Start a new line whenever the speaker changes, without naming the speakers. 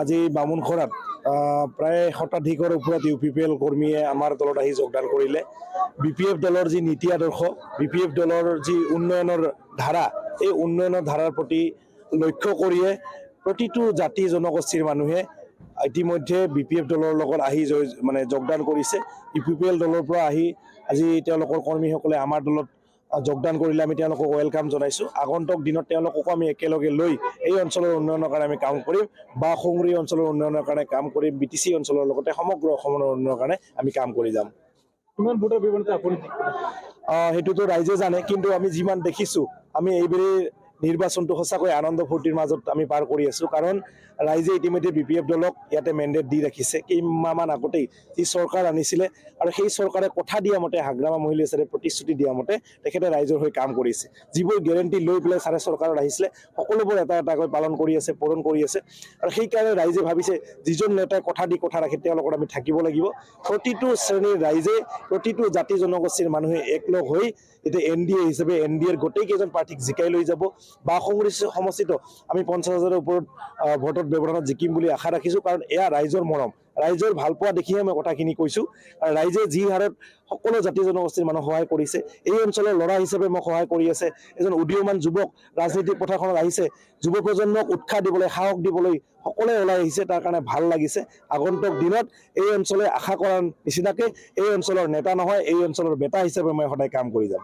আজি বামুণখৰাত প্ৰায় শতাধিকৰ ওপৰত UPPL কৰ্মীয়ে আমাৰ দলত আহি যোগদান কৰিলে। BPF দলৰ যি নীতি আদৰ্শ, BPF দলৰ যি উন্নয়নৰ ধাৰা, এই উন্নয়নৰ ধাৰাৰ প্ৰতি লক্ষ্য কৰিয়ে প্ৰতিটো জাতি জনগোষ্ঠীৰ মানুহে ইতিমধ্যে BPF দলৰ লগত আহি যোগদান কৰিছে। UPPL দলৰ পৰা আহি আজি তেওঁলোকৰ কৰ্মীসকলে আমাৰ দলত যোগদান কৰিলে আমি তেওঁলোকক ওয়েলকাম জনাইছো। আগন্তুক দিনত তেওঁলোককো আমি একেলগে লৈ এই অঞ্চলৰ উন্নয়নৰ কাৰণে আমি কাম কৰিম, বা সংগ্ৰী অঞ্চলৰ উন্নয়নৰ কাৰণে কাম কৰিম, BTC অঞ্চলৰ লগতে সমগ্ৰ অসমৰ উন্নয়নৰ কাৰণে আমি কাম কৰি যাম।
কিমান ভোটৰ ব্যৱধানত আপুনি
সেইটোতো ৰাইজে জানে, কিন্তু আমি যিমান দেখিছো আমি এইবাৰ নিৰ্বাচনটো সঁচাকৈ আনন্দ ফূৰ্তিৰ মাজত আমি পাৰ কৰি আছো। কাৰণ ৰাইজে ইতিমধ্যে BPF দলক ইয়াতে মেণ্ডেট দি ৰাখিছে। কেইমাহমান আগতেই যি চৰকাৰ আনিছিলে আৰু সেই চৰকাৰে কথা দিয়া মতে, হাগ্ৰামা মহিলাচাৰে প্ৰতিশ্ৰুতি দিয়া মতে তেখেতে ৰাইজৰ হৈ কাম কৰিছে। যিবোৰ গেৰেণ্টি লৈ পেলাই চাৰে চৰকাৰত আহিছিলে সকলোবোৰ এটা এটাকৈ পালন কৰি আছে, পূৰণ কৰি আছে। আৰু সেইকাৰণে ৰাইজে ভাবিছে যিজন নেতাই কথা দি কথা ৰাখে তেওঁৰ লগত আমি থাকিব লাগিব। প্ৰতিটো শ্ৰেণীৰ ৰাইজে, প্ৰতিটো জাতি জনগোষ্ঠীৰ মানুহে একলগ হৈ এতিয়া NDA হিচাপে NDAৰ গোটেইকেইজন প্ৰাৰ্থীক জিকাই লৈ যাব। বা সংগ্ৰী সমষ্টিত আমি 50,000ৰ ওপৰত ভোটৰ ব্যৱধানত জিকিম বুলি আশা ৰাখিছোঁ। কাৰণ এয়া ৰাইজৰ মৰম, ৰাইজৰ ভালপোৱা দেখিহে মই কথাখিনি কৈছোঁ। আৰু ৰাইজে যি হাৰত সকলো জাতি জনগোষ্ঠীৰ মানুহ সহায় কৰিছে, এই অঞ্চলৰ ল'ৰা হিচাপে মোক সহায় কৰি আছে। এজন উদীয়মান যুৱক ৰাজনীতিক পথাৰখনত আহিছে, যুৱ প্ৰজন্মক উৎসাহ দিবলৈ, সাহস দিবলৈ সকলোৱে ওলাই আহিছে। তাৰ কাৰণে ভাল লাগিছে। আগন্তুক দিনত এই অঞ্চলে আশা কৰাৰ নিচিনাকে এই অঞ্চলৰ নেতা নহয়, এই অঞ্চলৰ বেটা হিচাপে মই সদায় কাম কৰি যাম।